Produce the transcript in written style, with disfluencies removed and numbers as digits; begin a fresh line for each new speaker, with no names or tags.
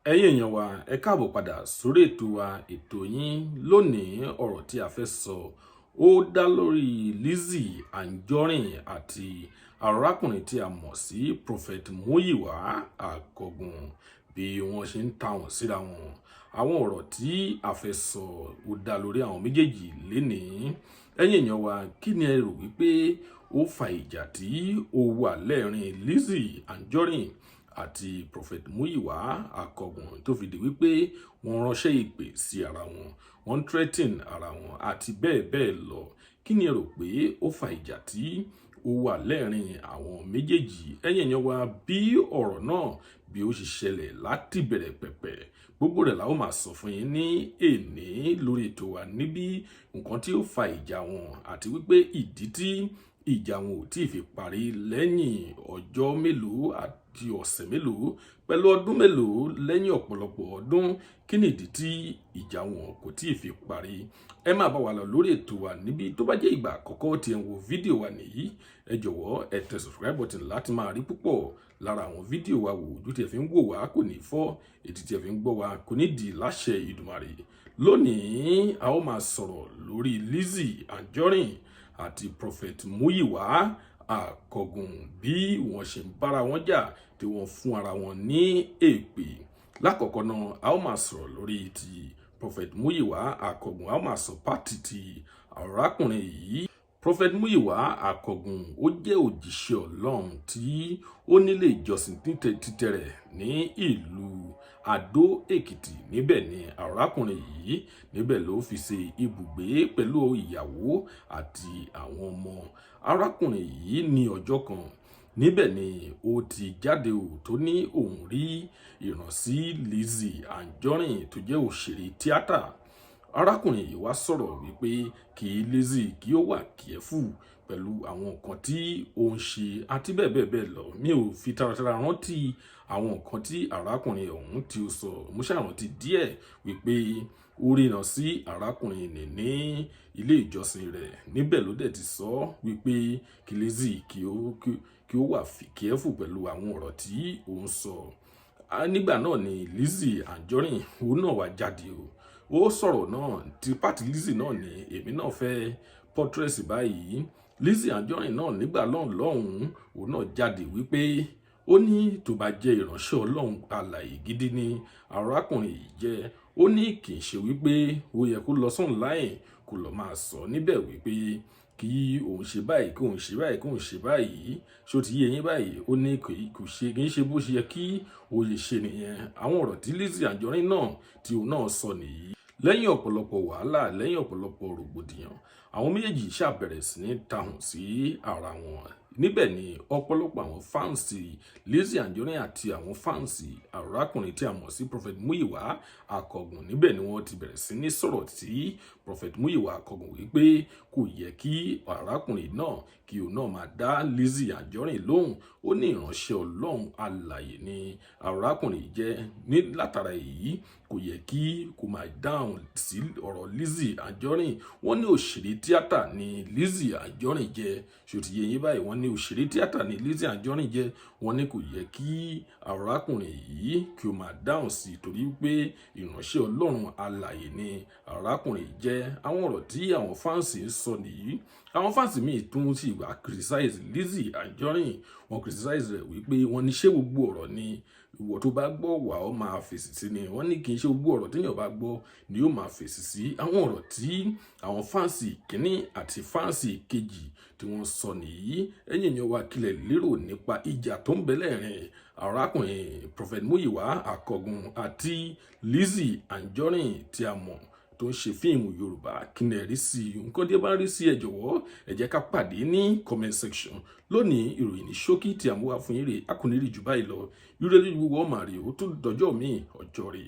Ẹ̀yin èèyàn wa ẹ káàbọ̀ padà sórí ètò wa ètò yín lónìí ọ̀rọ̀ tí a fẹ́ sọ ó dá lórí Lizzy Anjorin àti arákùnrin tí a mọ̀ sí Prophet Muyiwa Àkọ́gùn bí wọ́n ṣe ń ta wọ́n síra wọn. Àwọn ọ̀rọ̀ tí a fẹ́ sọ ó dá lórí àwọn méjèèjì lénìí. Ẹ̀yin èèyàn wa kí ni ẹ rò wípé ó fa ìjà tí ó wà lẹ́ẹ̀rin Lizzy Anjorin àti Prophet Muyiwa Àkọ́gùn tó fi di wípé wọ́n ránṣẹ́ ìpè sí ara wọn, wọ́n threaten ara wọn àti bẹ́ẹ̀ bẹ́ẹ̀ lọ. Kí ni ẹ rò pé ó fa ìjà tí ó wà lẹ́ẹ̀rin àwọn méjèèjì? Ẹ̀yin èèyàn wa bí ọ̀rọ̀ náà bí ó ṣe ṣẹlẹ̀ láti bẹ̀rẹ̀ pẹ̀pẹ̀ gbogbo rẹ̀ la ó máa sọ fún yín ní èní lórí ètò wa níbí nǹkan tí ó fa ìjà wọn àti wípé ìdí tí ìjà wọn ò tí ì fi parí lẹ́yìn ọjọ́ mélòó àti ọ̀sẹ̀ mélòó pẹ̀lú ọdún mélòó lẹ́yìn ọ̀pọ̀lọpọ̀ ọdún. Kí ni ìdí tí ìjà wọn kò tí ì fi parí? Ẹ máa bá wa lọ lórí ètò wa níbí. Tó bá jẹ́ ìgbà àkọ́kọ́ tí ẹ ń wo fídíò wa nìyí, ẹ jọ̀wọ́ ẹ tẹ subscribe button láti máa rí púpọ̀ lára àwọn fídíò wa wò. Ojú tí ẹ fi ń wò wá kò ní fọ́, etí tí ẹ fi ń gbọ́ wa kò ní di láṣẹ Ìdùmarè. Lónìí a ó máa sọ̀rọ̀ lórí Lizzy Anjorin àti Prophet Muyiwa Àkọ́gùn bí wọ́n ṣe ń bára wọn jà tí wọ́n fún ara wọn ní èpè. Lákọ̀ọ́kọ́ náà a ó máa sọ̀rọ̀ lórí ti Prophet Muyiwa Àkọ́gùn. A ó máa sọ pátì ti arákùnrin yìí. Prophet Muyiwa Àkọ́gùn ó jẹ́ òjíṣẹ́ Ọlọ́run tí ó nílé ìjọsìn títẹ̀ rẹ̀ ní ìlú Adó Èkìtì. Níbẹ̀ ni arákùnrin yìí níbẹ̀ ló fi ṣe ibùgbé pẹ̀lú ìyàwó àti àwọn ọmọ. Arákùnrin yìí ní ọjọ́ kan níbẹ̀ ni ó ti jáde tó ní òun rí ìránṣí Lizzy Anjorin tó jẹ́ òṣèré tíátà. Arákùnrin yìí wá sọ̀rọ̀ wípé kí Lizzy kí ó wà careful pẹ̀lú àwọn nǹkan tí ó ń ṣe àti bẹ́ẹ̀ bẹ́ẹ̀ bẹ́ẹ̀ lọ. Mi ò fi taratara rántí àwọn nǹkan tí arákùnrin ọ̀hún tí ó sọ. Mo ṣàrántí díẹ̀ wípé ó ríran sí arákùnrin ní ilé ìjọsìn rẹ̀. Níbẹ̀ ló dẹ̀ ti sọ wípé kí Lizzy kí ó wà careful pẹ̀lú àwọn ọ̀rọ̀ tí ó ń sọ. Nígbà náà ni Lizzy Anjorin òun náà wá jáde ó sọ̀rọ̀ náà ti pàtí Lizzy náà ni èmi náà fẹ́ portrait báyìí. Lizzy Anjorin náà nígbà lọ́hùn-ún òun náà jáde wípé ó ní tó bá jẹ́ ìránṣẹ́ Ọlọ́run alààyè gidi ni arákùnrin yìí jẹ́. Ó ní kì í ṣe wípé ó yẹ kó lọ online kó lọ máa sọ níbẹ̀ wípé kí òun ṣe báyìí kí òun ṣe báyìí kí òun ṣe báyìí. Ṣó ti yé yín báyìí? Ó ní kì í ṣe bó ṣe yẹ kí ó lè ṣe nìyẹn. Àwọn ọ̀rọ̀ tí Lizzy Anjorin náà tí òun náà sọ nìyí. Lẹ́yìn ọ̀pọ̀lọpọ̀ wàhálà, lẹ́yìn ọ̀pọ̀lọpọ̀ rògbòdìyàn, àwọn méjèèjì ṣàbẹ̀rẹ̀ sí ní tahùn sí ara wọn. Níbẹ̀ ni ọ̀pọ̀lọpọ̀ àwọn fáǹsì Lizzy Anjorin àti àwọn fáǹsì arákùnrin tí a mọ̀ sí Prophet Muyiwa Àkọ́gùn níbẹ̀ ni wọ́n ti bẹ̀rẹ̀ sí ní sọ̀rọ̀ tí Prophet Muyiwa Àkọ́gùn wípé kò yẹ kí arákùnrin náà kí òun náà máa dá Lizzy Anjorin lóhùn. Ó ní ìránṣẹ́ Ọlọ́run alààyè ni arákùnrin jẹ́. Ní látara èyí kò yẹ kí kò máa dáhùn sí ọ̀rọ̀ Lizzy Anjorin. Wọ́n ní òṣèré tíátà ni Lizzy Anjorin jẹ́. Ṣó ti yé yín báyìí? Wọ́n ní òṣèré tíátà ni Lizzy Anjorin jẹ́. Wọ́n ní kò yẹ kí arákùnrin yìí kí ó máa dáhùn sí torí pé ìránṣẹ́ Ọlọ́run alààyè ni arákùnrin jẹ́. Àwọn ọ̀rọ̀ tí àwọn fáǹsì ń sọ nìyí. Àwọn fáǹsì míì tún sì wá criticize Lizzy Anjorin. Wọ́n criticize rẹ̀ wípé wọ́n ní ṣé gbogbo ọ̀rọ̀ ni ìwọ tó bá gbọ́ wà ó máa fèsì sí ni. Wọ́n ní kì í ṣe gbogbo ọ̀rọ̀ téèyàn bá gbọ́ ni yóò máa fèsì sí. Àwọn ọ̀rọ̀ tí àwọn fáǹsì kìíní àti fáǹsì kejì tí wọ́n sọ nìyí. Ẹ̀yin èèyàn wa kílẹ̀ lérò nípa ìjà tó ń bẹ lẹ́ẹ̀rin arákùnrin Prophet Muyiwa Àkọ́gùn àti Lizzy Anjorin tí a mọ̀ tó ń ṣe fíìmù Yorùbá. Kí ni ẹ rí sí i? Nǹkan tí ẹ bá rí sí ẹ jọ̀wọ́ ẹ jẹ́ ká pàdé ní comment section. Lónìí ìròyìn ní ṣókí tí a mú wá fún yín rè é. A kò ní rí jù báyìí lọ. Irú ẹlẹ́yìn gbogbo ọmọ rè ó tún dọjọ́ míì ọjọ́ rè.